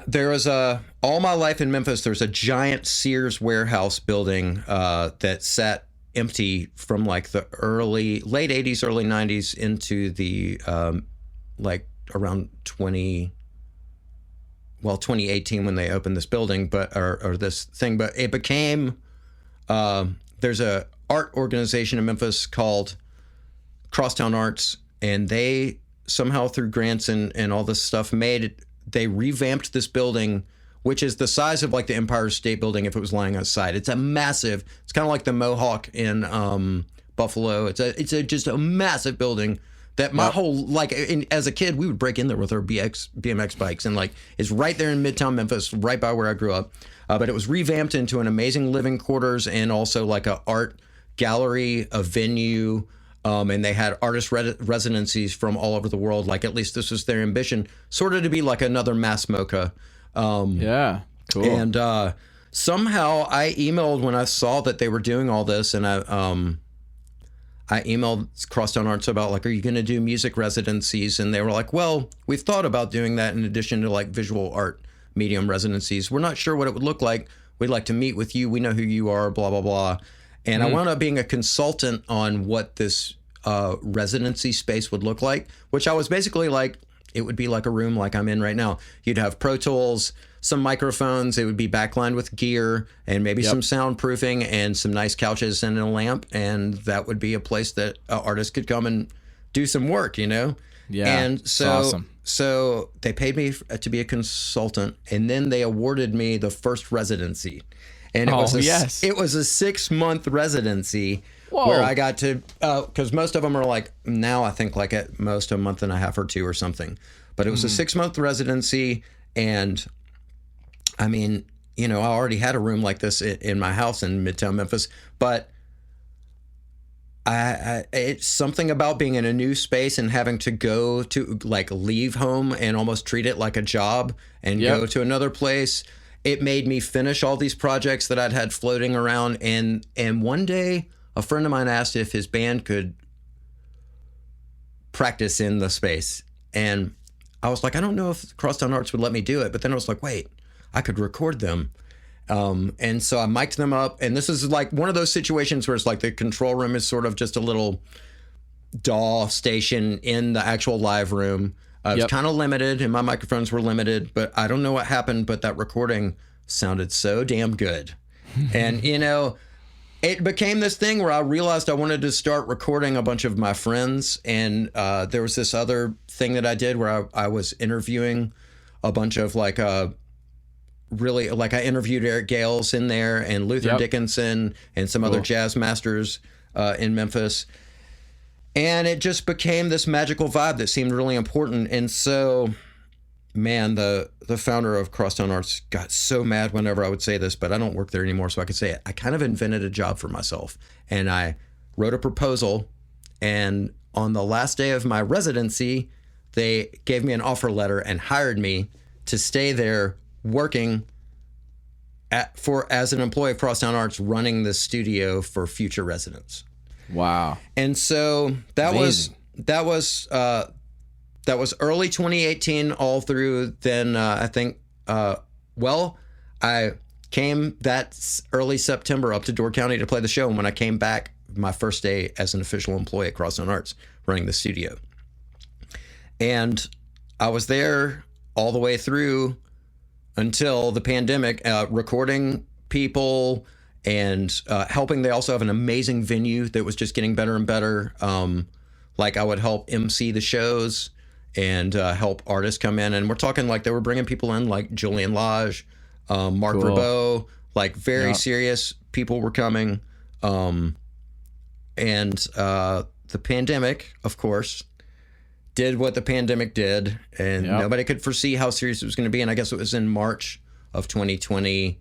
Speaker 1: There was all my life in Memphis, there's a giant Sears warehouse building that sat empty from late 80s, early 90s into the around 2018 when they opened this building, or this thing, but it became, there's a art organization in Memphis called Crosstown Arts, and they somehow through grants and all this stuff, they revamped this building, which is the size of like the Empire State Building if it was lying outside. It's kind of like the Mohawk in Buffalo. It's just a massive building that my whole, like, as a kid, we would break in there with our BMX bikes, and like, it's right there in Midtown Memphis, right by where I grew up. But it was revamped into an amazing living quarters and also like a art gallery, a venue, and they had artist residencies from all over the world. Like, at least this was their ambition, sort of to be like another Mass MoCA.
Speaker 2: Yeah, cool.
Speaker 1: And somehow I emailed when I saw that they were doing all this, and I emailed Crosstown Arts about, like, are you going to do music residencies? And they were like, well, we've thought about doing that in addition to like visual art medium residencies. We're not sure what it would look like. We'd like to meet with you. We know who you are, blah, blah, blah. And I wound up being a consultant on what this residency space would look like, which I was basically like, it would be like a room like I'm in right now. You'd have Pro Tools, some microphones. It would be backlined with gear and maybe some soundproofing and some nice couches and a lamp. And that would be a place that artists could come and do some work, you know?
Speaker 2: Yeah.
Speaker 1: And so,
Speaker 2: awesome.
Speaker 1: So they paid me to be a consultant, and then they awarded me the first residency. And it was a 6-month residency. Whoa. Where I got to, because most of them are like, now I think like at most a month and a half or 2 or something. But it was a 6-month residency. And I mean, you know, I already had a room like this in my house in Midtown Memphis. But it's something about being in a new space and having to go to, like, leave home and almost treat it like a job and go to another place. It made me finish all these projects that I'd had floating around. And one day, a friend of mine asked if his band could practice in the space. And I was like, I don't know if Crosstown Arts would let me do it. But then I was like, wait, I could record them. And so I mic'd them up. And this is like one of those situations where it's like the control room is sort of just a little DAW station in the actual live room. It's kind of limited, and my microphones were limited. But I don't know what happened, but that recording sounded so damn good. And, you know, it became this thing where I realized I wanted to start recording a bunch of my friends. And there was this other thing that I did where I was interviewing a bunch of like really, like, I interviewed Eric Gales in there and Luther Dickinson and some other jazz masters in Memphis. And it just became this magical vibe that seemed really important. And so, man, the founder of Crosstown Arts got so mad whenever I would say this, but I don't work there anymore, so I could say it. I kind of invented a job for myself. And I wrote a proposal. And on the last day of my residency, they gave me an offer letter and hired me to stay there working as an employee of Crosstown Arts, running the studio for future residents. Wow. And so that was early 2018 all through then. I think, I came that early September up to Door County to play the show. And when I came back, my first day as an official employee at Crosstown Arts running the studio. And I was there all the way through until the pandemic, recording people and helping. They also have an amazing venue that was just getting better and better. Like, I would help MC the shows and help artists come in. And we're talking like they were bringing people in like Julian Lage, Mark Ribot, like very serious people were coming. And the pandemic, of course, did what the pandemic did, and nobody could foresee how serious it was going to be. And I guess it was in March of 2020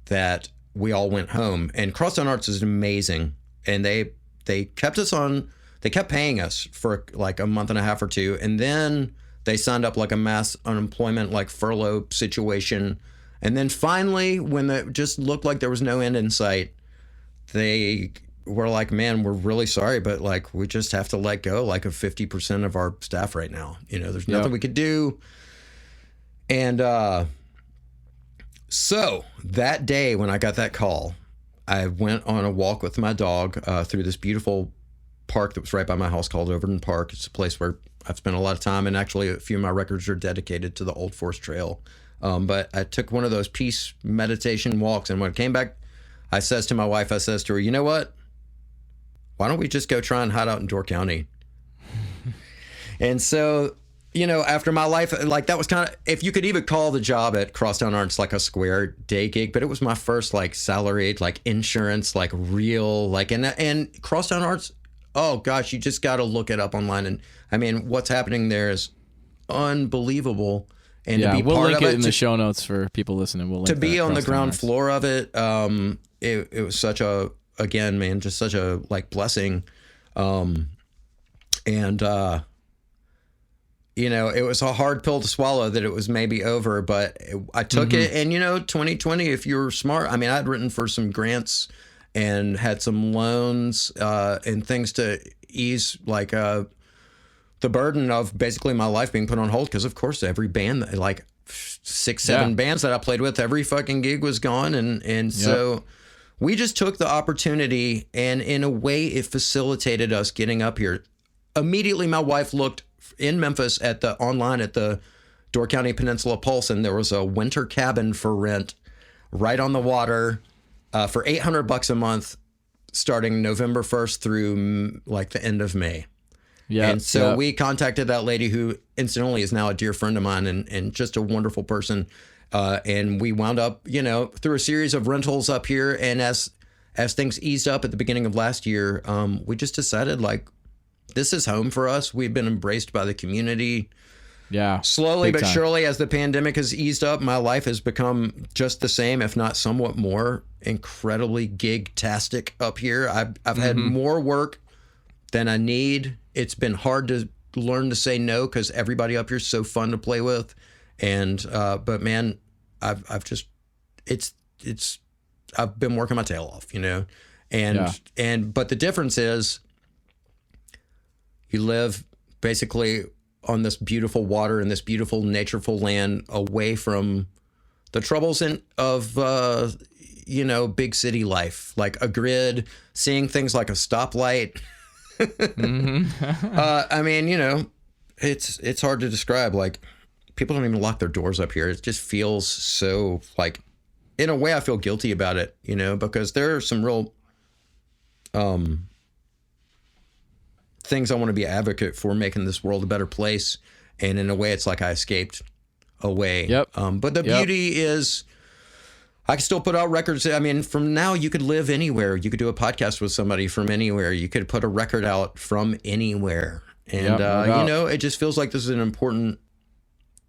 Speaker 1: that we all went home. And Crosstown Arts is amazing, and they kept us on. They kept paying us for like a month and a half or 2, and then they signed up like a mass unemployment, like furlough situation. And then finally, when it just looked like there was no end in sight, they were like, man, we're really sorry, but like, we just have to let go like of 50% of our staff right now. You know, there's nothing we could do. And so that day when I got that call, I went on a walk with my dog through this beautiful park that was right by my house called Overton Park. It's a place where I've spent a lot of time, and actually a few of my records are dedicated to the Old Forest Trail. But I took one of those peace meditation walks, and when I came back, I says to my wife, I says to her, you know what? Why don't we just go try and hide out in Door County? And so, after my life, like that was kind of, if you could even call the job at Crosstown Arts like a square day gig, but it was my first like salaried, like insurance, like real, like, and Crosstown Arts, oh gosh, you just got to look it up online. And I mean, what's happening there is unbelievable. And to be
Speaker 2: we'll
Speaker 1: part
Speaker 2: link
Speaker 1: of
Speaker 2: it in the show notes for people listening. We'll link
Speaker 1: to be on the ground
Speaker 2: Arts.
Speaker 1: floor of it, it was such a, again, man, just such a like blessing. It was a hard pill to swallow that it was maybe over, but I took it. And, 2020, if you're smart, I mean, I'd written for some grants and had some loans and things to ease like the burden of basically my life being put on hold. Because, of course, every band, like 6-7 bands that I played with, every fucking gig was gone. And so we just took the opportunity, and in a way it facilitated us getting up here. Immediately, my wife looked in Memphis online at the Door County Peninsula Pulse, and there was a winter cabin for rent right on the water for $800 a month, starting November 1st through like the end of May. Yeah. And so we contacted that lady, who incidentally is now a dear friend of mine and just a wonderful person. And we wound up, through a series of rentals up here. And as things eased up at the beginning of last year, we just decided like, this is home for us. We've been embraced by the community.
Speaker 2: Yeah.
Speaker 1: Slowly but surely, as the pandemic has eased up, my life has become just the same, if not somewhat more, incredibly gig-tastic up here. I've had more work than I need. It's been hard to learn to say no because everybody up here is so fun to play with. And but man, I've been working my tail off, but the difference is, you live basically on this beautiful water and this beautiful natureful land, away from the troubles of big city life, like a grid, seeing things like a stoplight. I mean, it's hard to describe. Like, people don't even lock their doors up here. It just feels so like, in a way, I feel guilty about it, because there are some real things I want to be an advocate for, making this world a better place. And in a way, it's like I escaped away. Yep. But the beauty is I can still put out records. I mean, from now, you could live anywhere. You could do a podcast with somebody from anywhere. You could put a record out from anywhere. And, it just feels like this is an important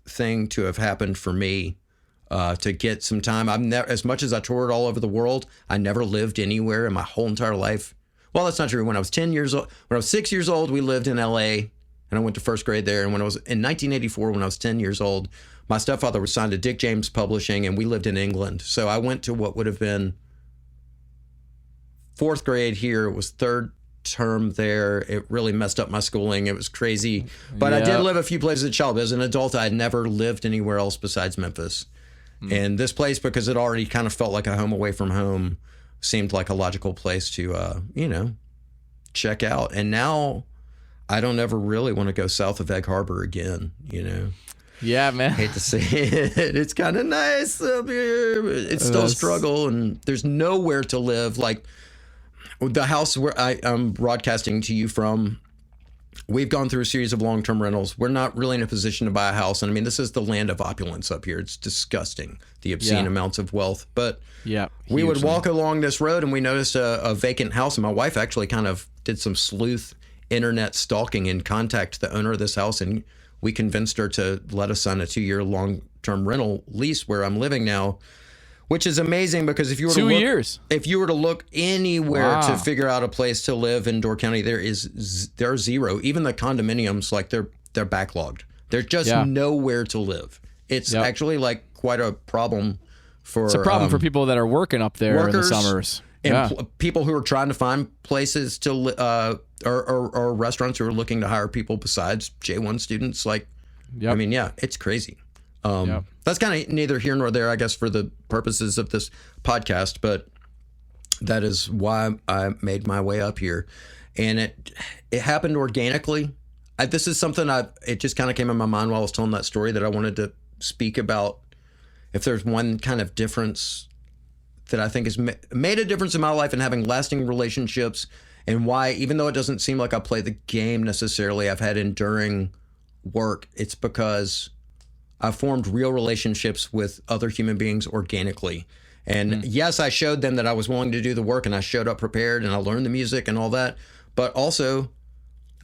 Speaker 1: thing to have happened for me, to get some time. As much as I toured all over the world, I never lived anywhere in my whole entire life. Well, that's not true. When I was 6 years old, we lived in LA, and I went to first grade there. And when I was in 1984, when I was 10 years old, my stepfather was signed to Dick James Publishing, and we lived in England. So I went to what would have been fourth grade here. It was third term there. It really messed up my schooling. It was crazy. But I did live a few places as a child. As an adult, I had never lived anywhere else besides Memphis. And this place, because it already kind of felt like a home away from home, seemed like a logical place to, check out. And now I don't ever really want to go south of Egg Harbor again,
Speaker 2: Yeah, man.
Speaker 1: Hate to say it. It's kind of nice up here. It's still a struggle, and there's nowhere to live. Like the house where I'm broadcasting to you from, we've gone through a series of long-term rentals. We're not really in a position to buy a house. And I mean, this is the land of opulence up here. It's disgusting, the obscene amounts of wealth. But we would walk along this road, and we noticed a vacant house. And my wife actually kind of did some sleuth internet stalking and contacted the owner of this house. And we convinced her to let us sign a 2-year long-term rental lease where I'm living now, which is amazing, because if you were to look,
Speaker 2: 2 years,
Speaker 1: if you were to look anywhere to figure out a place to live in Door County, there's zero. Even the condominiums, like they're backlogged. There's just nowhere to live. It's actually like quite a problem for.
Speaker 2: It's a problem for people that are working up there in the summers.
Speaker 1: And people who are trying to find places to or restaurants who are looking to hire people besides J1 students. Like, I mean, it's crazy. That's kind of neither here nor there, I guess, for the purposes of this podcast, but that is why I made my way up here. And it happened organically. This is something it just kind of came in my mind while I was telling that story, that I wanted to speak about. If there's one kind of difference that I think has made a difference in my life and having lasting relationships and why, even though it doesn't seem like I play the game necessarily, I've had enduring work. It's because I formed real relationships with other human beings organically. And yes, I showed them that I was willing to do the work, and I showed up prepared, and I learned the music and all that. But also,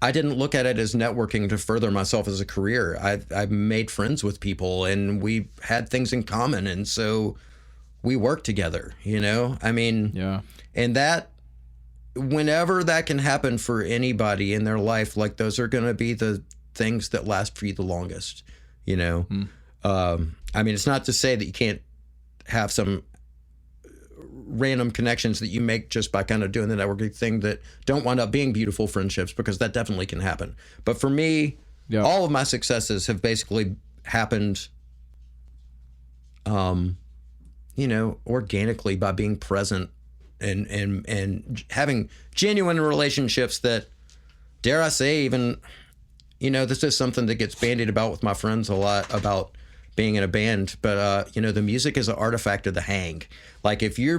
Speaker 1: I didn't look at it as networking to further myself as a career. I made friends with people, and we had things in common. And so we worked together, you know? I mean,
Speaker 2: Yeah.
Speaker 1: and that, whenever that can happen for anybody in their life, like, those are going to be the things that last for you the longest, you know? I mean, it's not to say that you can't have some random connections that you make just by kind of doing the networking thing that don't wind up being beautiful friendships, because that definitely can happen. But for me, all of my successes have basically happened, you know, organically, by being present and having genuine relationships that, dare I say, even, you know, this is something that gets bandied about with my friends a lot about being in a band, but you know, the music is an artifact of the hang. Like, if you're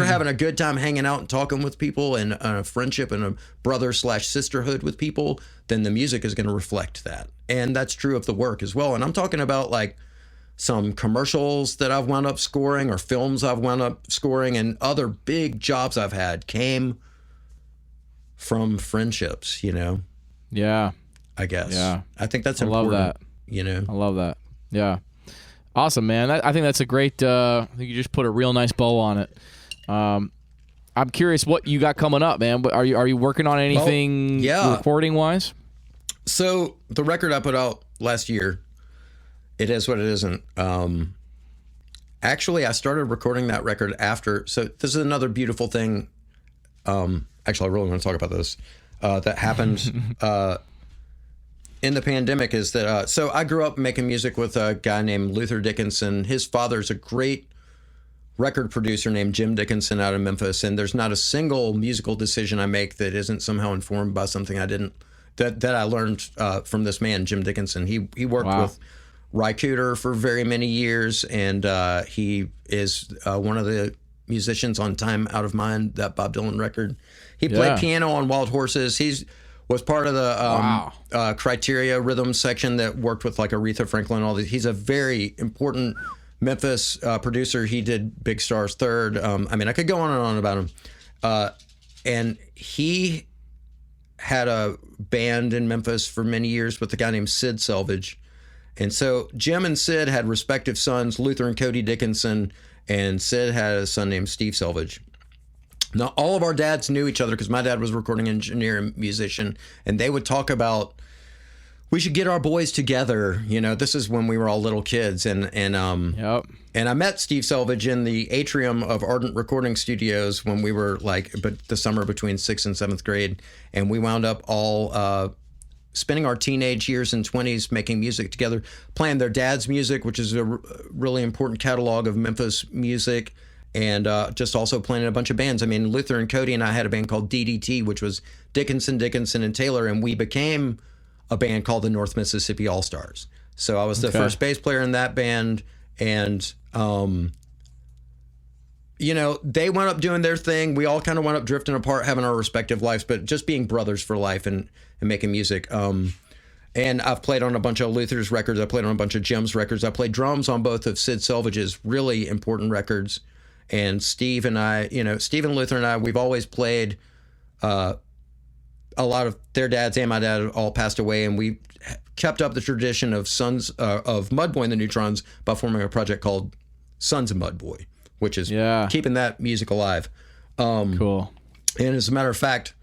Speaker 1: having a good time hanging out and talking with people, and a friendship and a brother/sisterhood with people, then the music is going to reflect that. And that's true of the work as well. And I'm talking about, like, some commercials that I've wound up scoring, or films I've wound up scoring, and other big jobs I've had came from friendships, you know?
Speaker 2: Yeah.
Speaker 1: I guess.
Speaker 2: Yeah.
Speaker 1: I think that's
Speaker 2: important.
Speaker 1: important.
Speaker 2: I love that.
Speaker 1: You know?
Speaker 2: I love that. Yeah. Awesome, man. I think that's a great, I think you just put a real nice bow on it. I'm curious what you got coming up, man. Are you working on anything recording-wise?
Speaker 1: So the record I put out last year, It Is What It Isn't. Actually, I started recording that record after. So this is another beautiful thing. Actually, I really want to talk about this. That happened in the pandemic, is that, so I grew up making music with a guy named Luther Dickinson. His father's a great record producer named Jim Dickinson out of Memphis. And there's not a single musical decision I make that isn't somehow informed by something that I learned from this man, Jim Dickinson. He worked with Ry Cooder for very many years, and he is one of the musicians on Time Out of Mind, that Bob Dylan record. He played piano on Wild Horses. Was part of the Criteria rhythm section that worked with, like, Aretha Franklin and all these. He's a very important Memphis producer. He did Big Star's Third. I mean, I could go on and on about him. And he had a band in Memphis for many years with a guy named Sid Selvage. And so Jim and Sid had respective sons, Luther and Cody Dickinson, and Sid had a son named Steve Selvage. Now, all of our dads knew each other, because my dad was a recording engineer and musician, and they would talk about, we should get our boys together. You know, this is when we were all little kids. And I met Steve Selvage in the atrium of Ardent Recording Studios when we were, like, the summer between 6th and 7th grade. And we wound up all spending our teenage years and 20s making music together, playing their dad's music, which is a really important catalog of Memphis music. And just also playing in a bunch of bands. I mean, Luther and Cody and I had a band called DDT, which was Dickinson, and Taylor, and we became a band called the North Mississippi All-Stars. So I was the first bass player in that band, and, you know, they went up doing their thing. We all kind of went up drifting apart, having our respective lives, but just being brothers for life and making music. And I've played on a bunch of Luther's records. I played on a bunch of Jim's records. I played drums on both of Sid Selvage's really important records. And Steve and I, you know, Steve and Luther and I, we've always played, a lot of their dads and my dad all passed away, and we kept up the tradition of Sons of Mudboy and the Neutrons by forming a project called Sons of Mudboy, which is keeping that music alive.
Speaker 2: Cool.
Speaker 1: And as a matter of fact,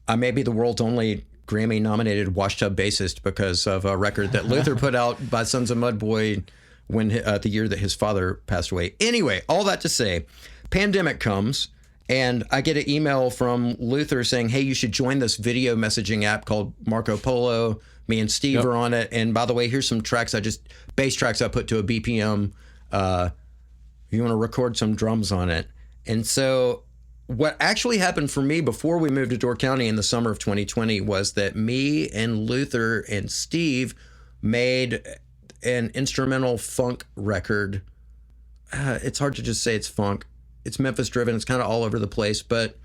Speaker 1: I may be the world's only Grammy-nominated washtub bassist because of a record that Luther put out by Sons of Mudboy when the year that his father passed away. Anyway, all that to say, pandemic comes, and I get an email from Luther saying, hey, you should join this video messaging app called Marco Polo. Me and Steve are on it. And by the way, here's some tracks bass tracks I put to a BPM. You want to record some drums on it. And so what actually happened for me before we moved to Door County in the summer of 2020 was that me and Luther and Steve made an instrumental funk record. It's hard to just say it's funk. It's Memphis driven. It's kind of all over the place, but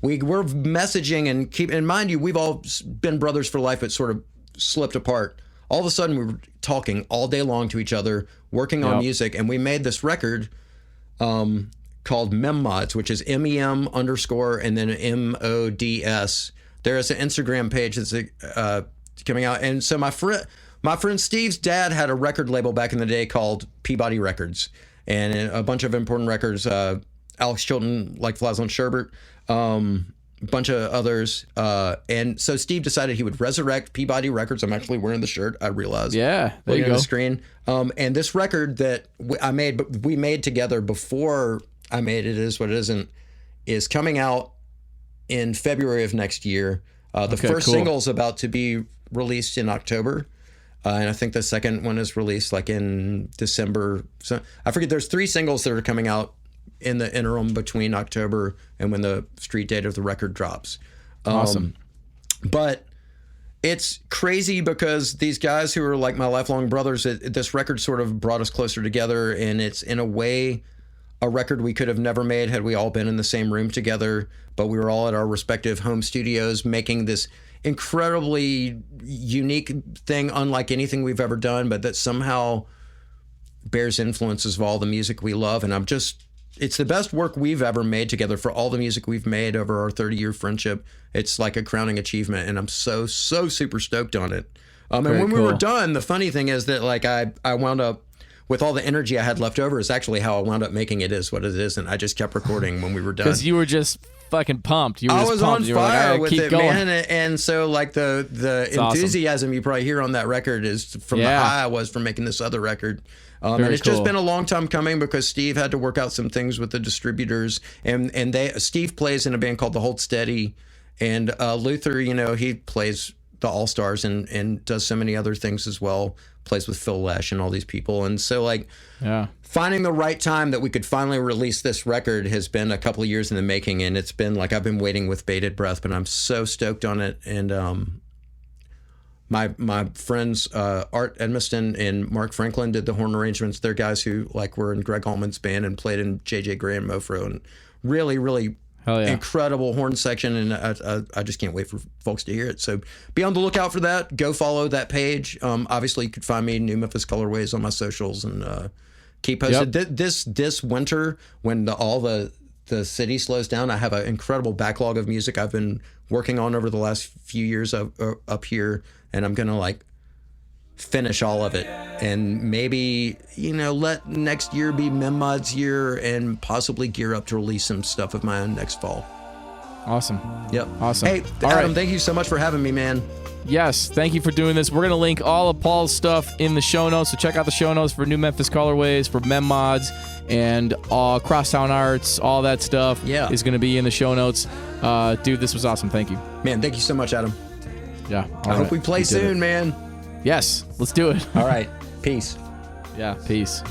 Speaker 1: we're messaging and and mind you, we've all been brothers for life, but sort of slipped apart. All of a sudden, we were talking all day long to each other, working on music, and we made this record called Memmods, which is MEM _ and then MODS. There is an Instagram page that's coming out, and so my friend Steve's dad had a record label back in the day called Peabody Records, and a bunch of important records. Alex Chilton, Like Flies on Sherbert, a bunch of others. And so Steve decided he would resurrect Peabody Records. I'm actually wearing the shirt, I realized.
Speaker 2: Yeah, there you go.
Speaker 1: On the screen. And this record that we made together before I made It Is What It Isn't, is coming out in February of next year. The first single is about to be released in October. And I think the second one is released like in December. So I forget, there's 3 singles that are coming out in the interim between October and when the street date of the record drops.
Speaker 2: Awesome.
Speaker 1: But it's crazy because these guys who are like my lifelong brothers, this record sort of brought us closer together, and it's in a way a record we could have never made had we all been in the same room together, but we were all at our respective home studios making this incredibly unique thing, unlike anything we've ever done, but that somehow bears influences of all the music we love. And it's the best work we've ever made together. For all the music we've made over our 30-year friendship, it's like a crowning achievement, and I'm so super stoked on it. And when we were done, the funny thing is that like I wound up with all the energy I had left over is actually how I wound up making It Is What It Isn't. I just kept recording when we were done.
Speaker 2: Because you were just fucking pumped.
Speaker 1: I was on fire
Speaker 2: like,
Speaker 1: with it,
Speaker 2: going.
Speaker 1: man. And so like the enthusiasm awesome. You probably hear on that record is from the high I was from making this other record. And it's just been a long time coming because Steve had to work out some things with the distributors, and Steve plays in a band called the Hold Steady, and Luther, he plays the All Stars and does so many other things as well. Plays with Phil Lesh and all these people, and so like finding the right time that we could finally release this record has been a couple of years in the making, and it's been like I've been waiting with bated breath, but I'm so stoked on it. And my friends Art Edmiston and Mark Franklin did the horn arrangements. They're guys who like were in Greg Allman's band and played in J.J. Gray and Mofro, and really incredible horn section, and I just can't wait for folks to hear it. So be on the lookout for that. Go follow that page. Obviously, you could find me New Memphis Colorways on my socials, and keep posted.
Speaker 2: Yep.
Speaker 1: This winter, when all the city slows down, I have an incredible backlog of music I've been working on over the last few years up here, and I'm gonna like finish all of it, and maybe let next year be Memod's year, and possibly gear up to release some stuff of my own next fall.
Speaker 2: Awesome.
Speaker 1: Yep.
Speaker 2: Awesome.
Speaker 1: Hey, Adam, thank you so much for having me, man.
Speaker 2: Yes, thank you for doing this. We're going to link all of Paul's stuff in the show notes, so check out the show notes for New Memphis Colorways, for Memmods, and Crosstown Arts, all that stuff is going to be in the show notes. Dude, this was awesome. Thank you.
Speaker 1: Man, thank you so much, Adam.
Speaker 2: Yeah.
Speaker 1: I hope we play soon, man.
Speaker 2: Yes, let's do it.
Speaker 1: All right. Peace.
Speaker 2: Yeah, peace.